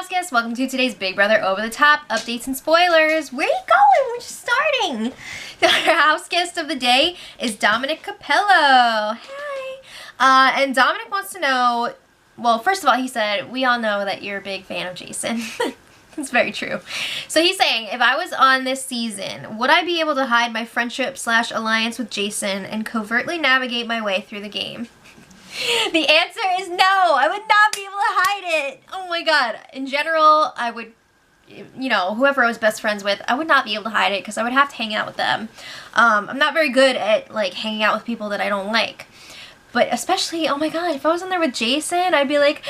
house guests, welcome to today's Big Brother Over the Top updates and spoilers. Where are you going? We're just starting. Our house guest of the day is Dominic Capello. Hi. And Dominic wants to know, well, first of all, he said, we all know that you're a big fan of Jason. It's very true. So he's saying, if I was on this season, would I be able to hide my friendship/alliance with Jason and covertly navigate my way through the game? The answer is no. I would not be able to hide it. Oh my god. In general, I would, you know, whoever I was best friends with, I would not be able to hide it because I would have to hang out with them. I'm not very good at, like, hanging out with people that I don't like. But especially, oh my god, if I was on there with Jason, I'd be like,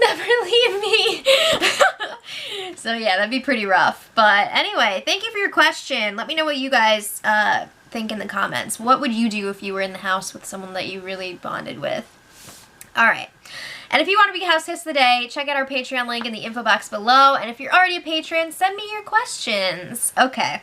never leave me. So yeah, that'd be pretty rough. But anyway, thank you for your question. Let me know what you guys think in the comments. What would you do if you were in the house with someone that you really bonded with? Alright, and if you want to be house guest of the day, check out our Patreon link in the info box below, and if you're already a patron, send me your questions. Okay,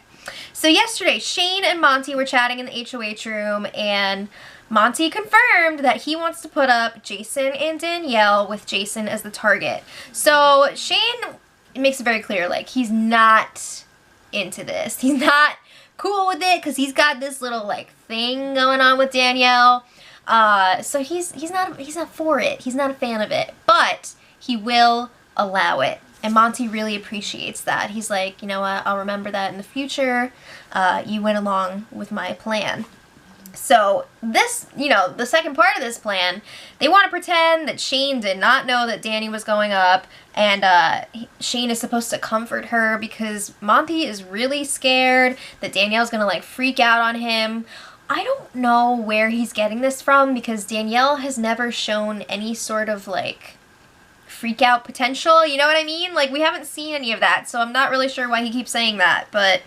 so yesterday, Shane and Monty were chatting in the HOH room, and Monty confirmed that he wants to put up Jason and Danielle with Jason as the target. So Shane makes it very clear, like, he's not into this. He's not cool with it, because he's got this little, like, thing going on with Danielle. So he's not for it. He's not a fan of it, but he will allow it. And Monty really appreciates that. He's like, you know what, I'll remember that in the future. You went along with my plan. So this, you know, the second part of this plan, they want to pretend that Shane did not know that Danny was going up, and Shane is supposed to comfort her because Monty is really scared that Danielle's gonna, like, freak out on him. I don't know where he's getting this from because Danielle has never shown any sort of, like, freak out potential, you know what I mean? Like, we haven't seen any of that, so I'm not really sure why he keeps saying that, but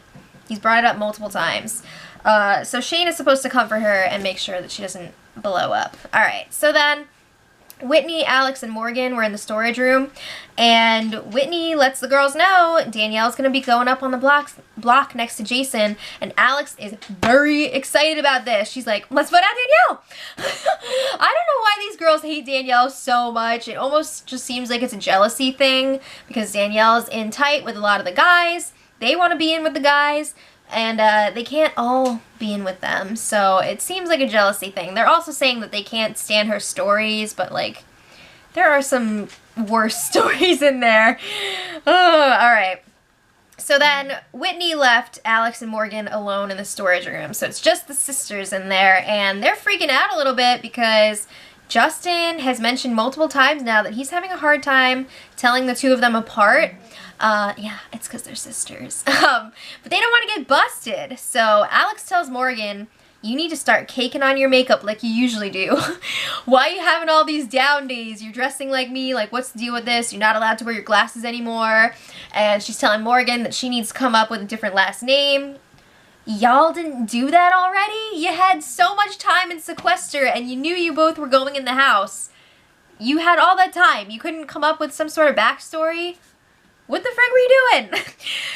he's brought it up multiple times. So Shane is supposed to comfort her and make sure that she doesn't blow up. Alright, so then Whitney, Alex, and Morgan were in the storage room, and Whitney lets the girls know Danielle's going to be going up on the block next to Jason, and Alex is very excited about this. She's like, let's vote out Danielle! I don't know why these girls hate Danielle so much. It almost just seems like it's a jealousy thing, because Danielle's in tight with a lot of the guys. They want to be in with the guys, and they can't all be in with them, so it seems like a jealousy thing. They're also saying that they can't stand her stories, but, like, there are some worse stories in there. Oh, alright. So then Whitney left Alex and Morgan alone in the storage room, so it's just the sisters in there, and they're freaking out a little bit because Justin has mentioned multiple times now that he's having a hard time telling the two of them apart. Yeah, it's because they're sisters. But they don't want to get busted. So Alex tells Morgan, you need to start caking on your makeup like you usually do. Why are you having all these down days? You're dressing like me. Like, what's the deal with this? You're not allowed to wear your glasses anymore. And she's telling Morgan that she needs to come up with a different last name. Y'all didn't do that already? You had so much time in sequester and you knew you both were going in the house. You had all that time. You couldn't come up with some sort of backstory? What the frick were you doing?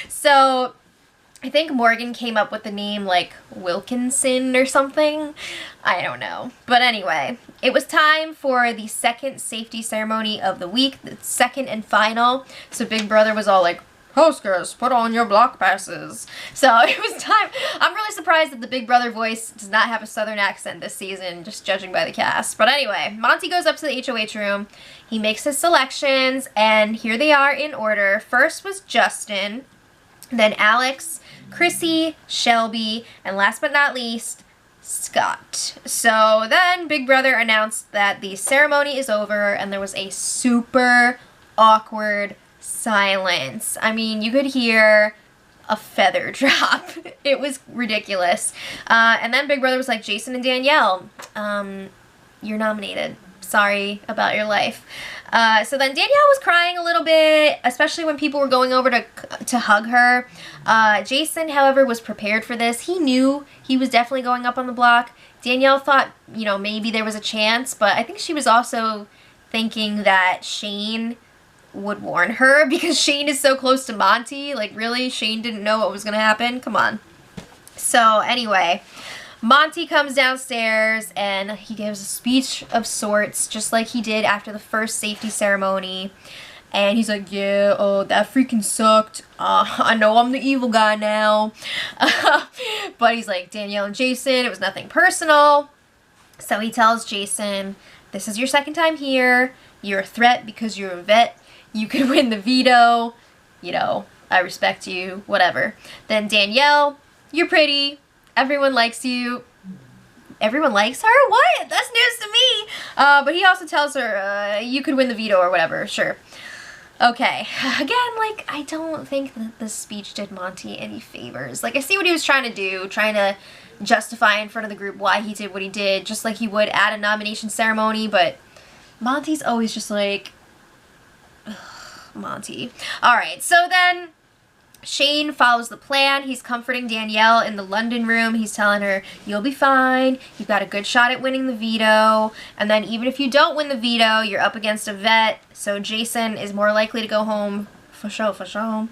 So, I think Morgan came up with the name, like, Wilkinson or something. I don't know. But anyway, it was time for the second safety ceremony of the week, the second and final. So Big Brother was all like, house guests, put on your block passes. So it was time. I'm really surprised that the Big Brother voice does not have a southern accent this season, just judging by the cast. But anyway, Monty goes up to the HOH room. He makes his selections, and here they are in order. First was Justin, then Alex, Chrissy, Shelby, and last but not least, Scott. So then Big Brother announced that the ceremony is over, and there was a super awkward silence. I mean, you could hear a feather drop. It was ridiculous. And then Big Brother was like, Jason and Danielle, you're nominated. Sorry about your life. So then Danielle was crying a little bit, especially when people were going over to hug her. Jason, however, was prepared for this. He knew he was definitely going up on the block. Danielle thought, you know, maybe there was a chance, but I think she was also thinking that Shane would warn her because Shane is so close to Monty. Like, really? Shane didn't know what was going to happen? Come on. So, anyway, Monty comes downstairs and he gives a speech of sorts, just like he did after the first safety ceremony. And he's like, yeah, oh, that freaking sucked. I know I'm the evil guy now. But he's like, Danielle and Jason, it was nothing personal. So he tells Jason, this is your second time here. You're a threat because you're a vet. You could win the veto. You know, I respect you, whatever. Then Danielle, you're pretty. Everyone likes you. Everyone likes her? What? That's news to me. But he also tells her, you could win the veto or whatever. Sure. Okay. Again, like, I don't think that the speech did Monty any favors. Like, I see what he was trying to do, trying to justify in front of the group why he did what he did, just like he would at a nomination ceremony, but Monty's always just like, ugh, Monty. Alright, so then Shane follows the plan. He's comforting Danielle in the London room. He's telling her, you'll be fine. You've got a good shot at winning the veto. And then even if you don't win the veto, you're up against a vet. So Jason is more likely to go home. For sure, for sure.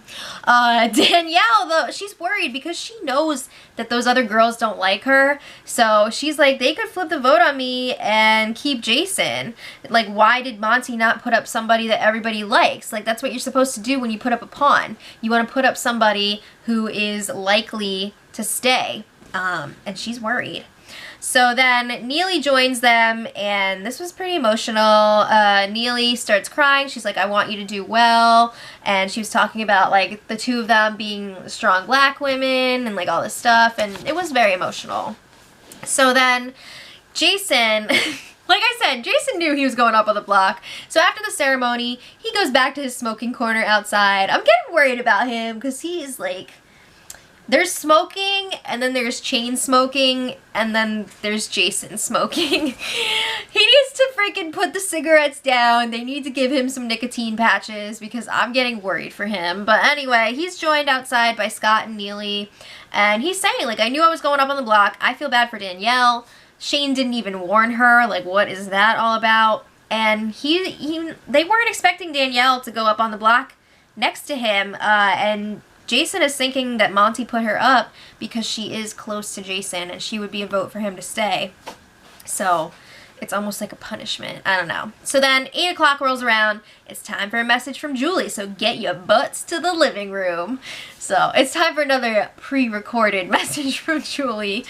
Danielle, though, she's worried because she knows that those other girls don't like her. So she's like, they could flip the vote on me and keep Jason. Like, why did Monty not put up somebody that everybody likes? Like, that's what you're supposed to do when you put up a pawn. You want to put up somebody who is likely to stay. And she's worried. So then Neely joins them, and this was pretty emotional. Neely starts crying. She's like, I want you to do well. And she was talking about, like, the two of them being strong black women and, like, all this stuff. And it was very emotional. So then Jason, like I said, Jason knew he was going up on the block. So after the ceremony, he goes back to his smoking corner outside. I'm getting worried about him because he is, like... There's smoking, and then there's chain smoking, and then there's Jason smoking. He needs to freaking put the cigarettes down. They need to give him some nicotine patches because I'm getting worried for him. But anyway, he's joined outside by Scott and Neely, and he's saying, like, I knew I was going up on the block. I feel bad for Danielle. Shane didn't even warn her. Like, what is that all about? And they weren't expecting Danielle to go up on the block next to him, and Jason is thinking that Monty put her up because she is close to Jason and she would be a vote for him to stay. So it's almost like a punishment. I don't know. So then 8 o'clock rolls around. It's time for a message from Julie. So get your butts to the living room. So it's time for another pre-recorded message from Julie.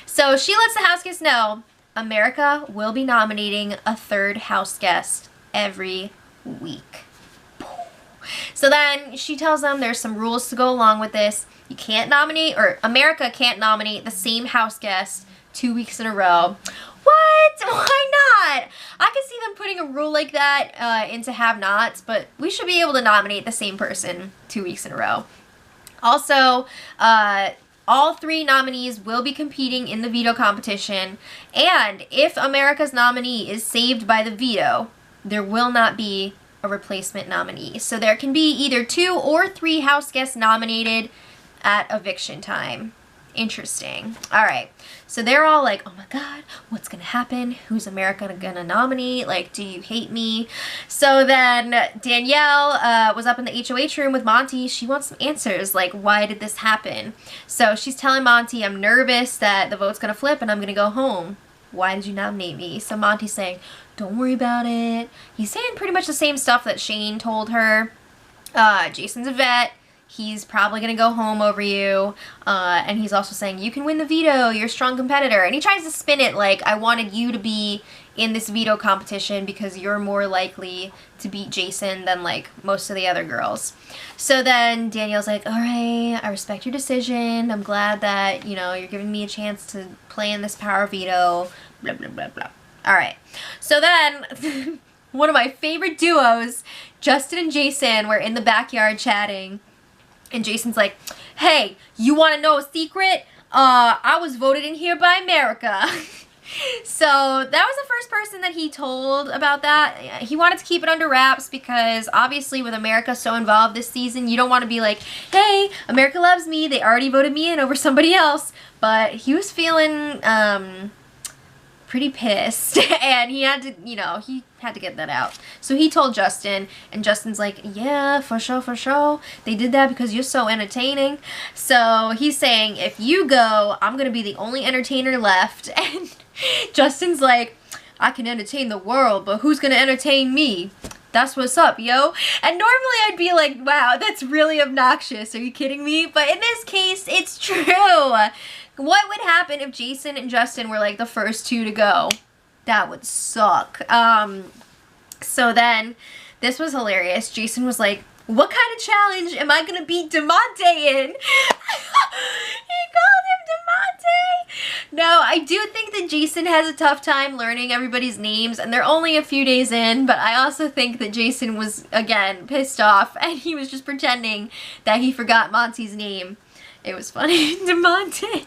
So she lets the house guests know America will be nominating a third house guest every week. So then she tells them there's some rules to go along with this. You can't nominate, or America can't nominate the same house guest 2 weeks in a row. What? Why not? I could see them putting a rule like that into have-nots, but we should be able to nominate the same person 2 weeks in a row. Also, all 3 nominees will be competing in the veto competition, and if America's nominee is saved by the veto, there will not be a replacement nominee. So there can be either 2 or 3 house guests nominated at eviction time. Interesting. Alright, so they're all like, oh my god, what's gonna happen? Who's America gonna nominate? Like, do you hate me? So then Danielle was up in the HOH room with Monty. She wants some answers, like, why did this happen? So she's telling Monty, I'm nervous that the vote's gonna flip and I'm gonna go home. Why did you nominate me? So Monty's saying, don't worry about it. He's saying pretty much the same stuff that Shane told her. Jason's a vet. He's probably going to go home over you. And he's also saying, you can win the veto. You're a strong competitor. And he tries to spin it like, I wanted you to be in this veto competition because you're more likely to beat Jason than, like, most of the other girls. So then Danielle's like, all right, I respect your decision. I'm glad that, you know, you're giving me a chance to play in this power veto. Blah, blah, blah, blah. All right, so then one of my favorite duos, Justin and Jason, were in the backyard chatting, and Jason's like, hey, you want to know a secret? I was voted in here by America. So that was the first person that he told about that. He wanted to keep it under wraps because obviously with America so involved this season, you don't want to be like, hey, America loves me. They already voted me in over somebody else. But he was feeling pretty pissed and he had to, you know, he had to get that out. So he told Justin, and Justin's like, yeah, for sure, for sure. They did that because you're so entertaining. So he's saying, if you go, I'm gonna be the only entertainer left. And Justin's like, I can entertain the world, but who's gonna entertain me? That's what's up, yo. And normally I'd be like, wow, that's really obnoxious. Are you kidding me? But in this case, it's true. What would happen if Jason and Justin were like the first two to go? That would suck. So then, this was hilarious. Jason was like, what kind of challenge am I gonna beat DeMonte in? He called him DeMonte. No, I do think that Jason has a tough time learning everybody's names, and they're only a few days in, but I also think that Jason was, again, pissed off, and he was just pretending that he forgot Monty's name. It was funny. DeMonte.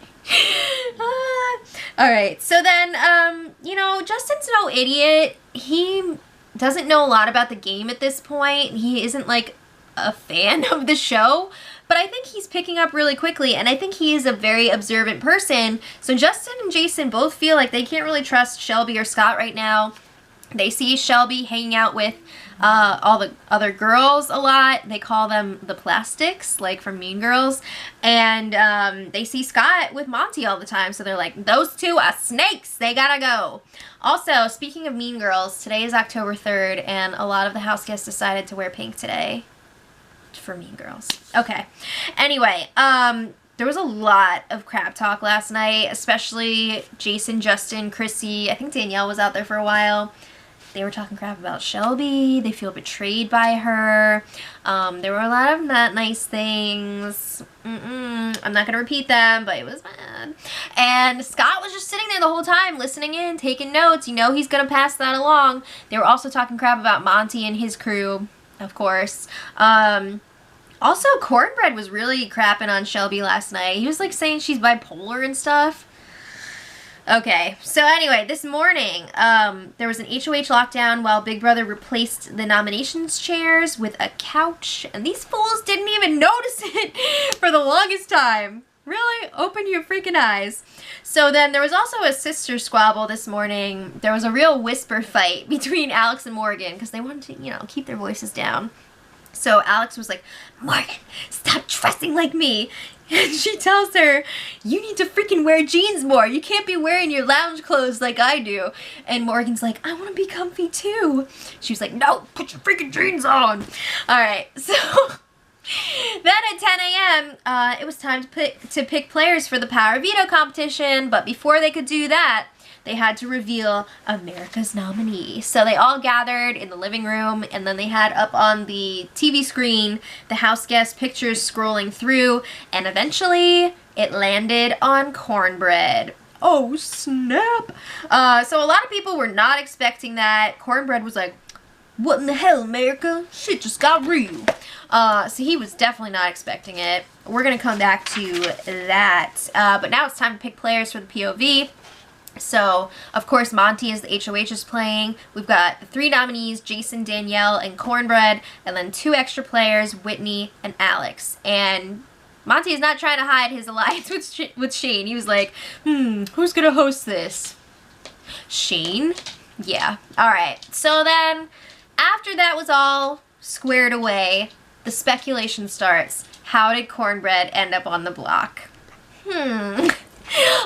Alright, so then, you know, Justin's no idiot. He doesn't know a lot about the game at this point. He isn't, like, a fan of the show, but I think he's picking up really quickly, and I think he is a very observant person. So Justin and Jason both feel like they can't really trust Shelby or Scott right now. They see Shelby hanging out with all the other girls a lot. They call them the plastics, like from Mean Girls. And they see Scott with Monty all the time, so they're like, those two are snakes. They gotta go. Also, speaking of Mean Girls, today is October 3rd, and a lot of the house guests decided to wear pink today for Mean Girls. Okay. Anyway, there was a lot of crap talk last night, especially Jason, Justin, Chrissy. I think Danielle was out there for a while. They were talking crap about Shelby. They feel betrayed by her. There were a lot of not nice things. I'm not going to repeat them, but it was bad. And Scott was just sitting there the whole time, listening in, taking notes. You know he's going to pass that along. They were also talking crap about Monty and his crew, of course. Also, Cornbread was really crapping on Shelby last night. He was like saying she's bipolar and stuff. Okay, so anyway, this morning, there was an HOH lockdown while Big Brother replaced the nominations chairs with a couch, and these fools didn't even notice it for the longest time. Really? Open your freaking eyes. So then there was also a sister squabble this morning. There was a real whisper fight between Alex and Morgan because they wanted to, you know, keep their voices down. So Alex was like, Morgan, stop dressing like me. And she tells her, you need to freaking wear jeans more. You can't be wearing your lounge clothes like I do. And Morgan's like, I want to be comfy too. She was like, no, put your freaking jeans on. Alright, so then at 10 a.m., it was time to pick players for the Power Veto competition. But before they could do that, they had to reveal America's nominee. So they all gathered in the living room, and then they had up on the TV screen the house guest pictures scrolling through, and eventually it landed on Cornbread. Oh, snap. So a lot of people were not expecting that. Cornbread was like, what in the hell, America? Shit just got real. So he was definitely not expecting it. We're going to come back to that. But now it's time to pick players for the POV. So, of course, Monty is the HOH is playing. We've got the 3 nominees, Jason, Danielle, and Cornbread, and then 2 extra players, Whitney and Alex. And Monty is not trying to hide his alliance with Shane. He was like, who's going to host this? Shane? Yeah. Alright. So then, after that was all squared away, the speculation starts. How did Cornbread end up on the block?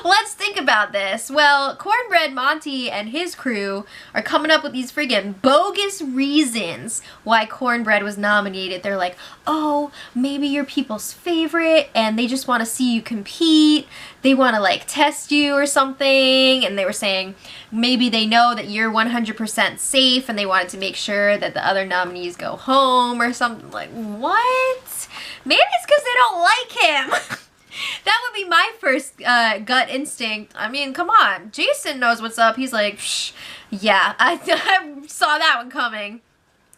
Let's think about this. Well, Cornbread, Monty, and his crew are coming up with these friggin' bogus reasons why Cornbread was nominated. They're like, oh, maybe you're people's favorite, and they just want to see you compete. They want to, like, test you or something. And they were saying maybe they know that you're 100% safe, and they wanted to make sure that the other nominees go home or something. Like, what? Maybe it's because they don't like him. That would be my first gut instinct. I mean, come on. Jason knows what's up. He's like, psh, yeah, I saw that one coming.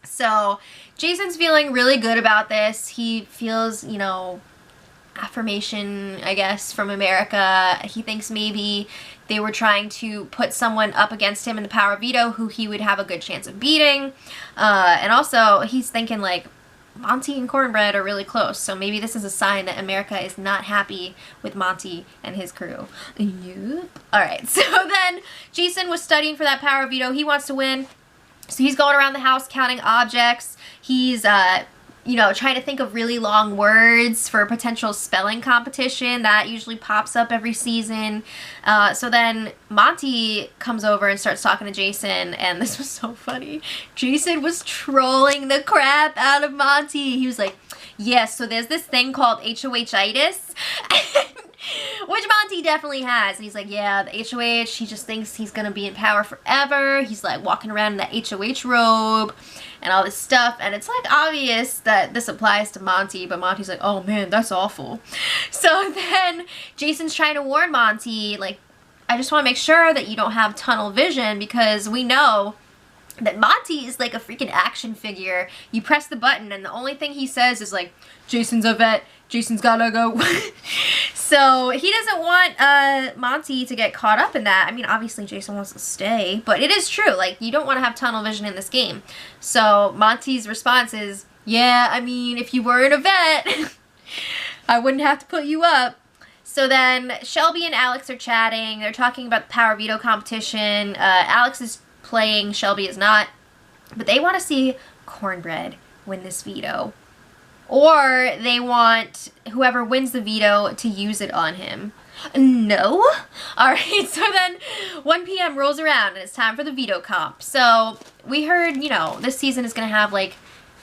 So, Jason's feeling really good about this. He feels, you know, affirmation, I guess, from America. He thinks maybe they were trying to put someone up against him in the Power Veto who he would have a good chance of beating. And also, he's thinking, like, Monty and Cornbread are really close, so maybe this is a sign that America is not happy with Monty and his crew. Yep. Alright, so then Jason was studying for that Power Veto. He wants to win, so he's going around the house counting objects. He's you know, trying to think of really long words for a potential spelling competition. That usually pops up every season. So then Monty comes over and starts talking to Jason, and this was so funny. Jason was trolling the crap out of Monty. He was like, yes, so there's this thing called HOH-itis, which Monty definitely has. And he's like, yeah, the HOH, he just thinks he's going to be in power forever. He's like walking around in that HOH robe and all this stuff. And it's like obvious that this applies to Monty, but Monty's like, oh man, that's awful. So then Jason's trying to warn Monty, like, I just want to make sure that you don't have tunnel vision, because we know that Monty is like a freaking action figure. You press the button and the only thing he says is like, Jason's a vet, Jason's gotta go. So he doesn't want Monty to get caught up in that. I mean, obviously Jason wants to stay, but it is true, like, you don't want to have tunnel vision in this game. So Monty's response is, yeah, I mean, if you weren't a vet, I wouldn't have to put you up. So then Shelby and Alex are chatting. They're talking about the power veto competition. Alex is playing, Shelby is not, but they want to see Cornbread win this veto, or they want whoever wins the veto to use it on him. No? Alright, so then 1 p.m. rolls around and it's time for the veto comp. So we heard, you know, this season is going to have like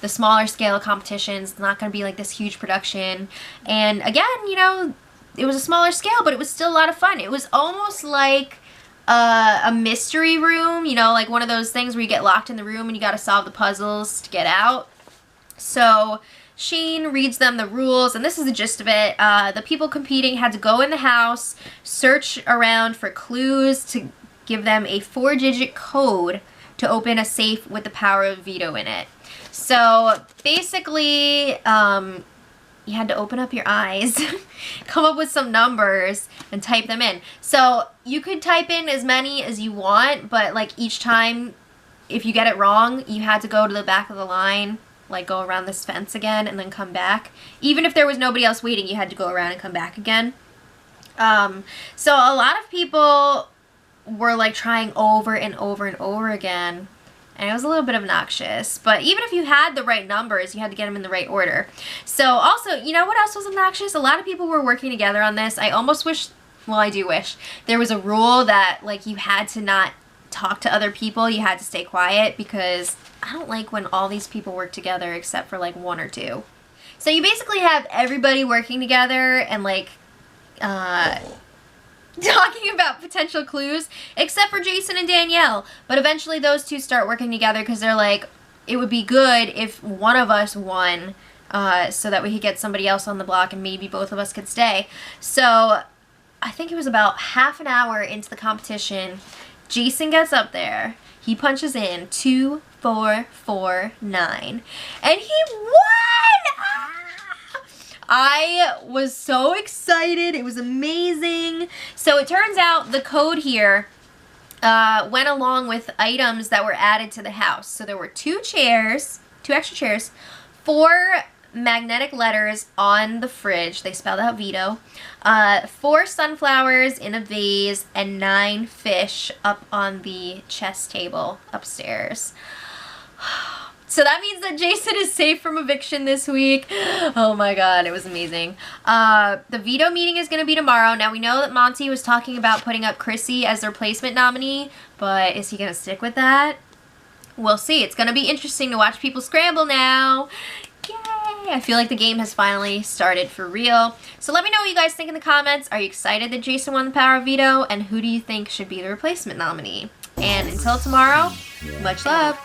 the smaller scale competitions. It's not going to be like this huge production, and again, you know, it was a smaller scale, but it was still a lot of fun. It was almost like a mystery room, you know, like one of those things where you get locked in the room and you got to solve the puzzles to get out. So Shane reads them the rules, and this is the gist of it. The people competing had to go in the house, search around for clues to give them a 4-digit code to open a safe with the power of veto in it. So basically, you had to open up your eyes, come up with some numbers, and type them in. So you could type in as many as you want, but like each time, if you get it wrong, you had to go to the back of the line, like go around this fence again and then come back. Even if there was nobody else waiting, you had to go around and come back again. So a lot of people were like trying over and over and over again, and it was a little bit obnoxious. But even if you had the right numbers, you had to get them in the right order. So also, you know what else was obnoxious? A lot of people were working together on this. I almost wish, well, I do wish there was a rule that like you had to not talk to other people. You had to stay quiet, because I don't like when all these people work together except for like 1 or 2. So you basically have everybody working together and like talking about potential clues, except for Jason and Danielle. But eventually those two start working together, because they're like, it would be good if one of us won, so that we could get somebody else on the block and maybe both of us could stay. So I think it was about half an hour into the competition, Jason gets up there, he punches in 2449, and he won! Ah! I was so excited. It was amazing. So it turns out the code here went along with items that were added to the house. So there were 2 chairs, 2 extra chairs, 4 magnetic letters on the fridge. They spelled out veto. 4 sunflowers in a vase, and 9 fish up on the chess table upstairs. So that means that Jason is safe from eviction this week. Oh my god, it was amazing. The veto meeting is going to be tomorrow. Now we know that Monty was talking about putting up Chrissy as their replacement nominee, but is he going to stick with that? We'll see. It's going to be interesting to watch people scramble now. Yay! I feel like the game has finally started for real. So let me know what you guys think in the comments. Are you excited that Jason won the power of veto? And who do you think should be the replacement nominee? And until tomorrow, much love.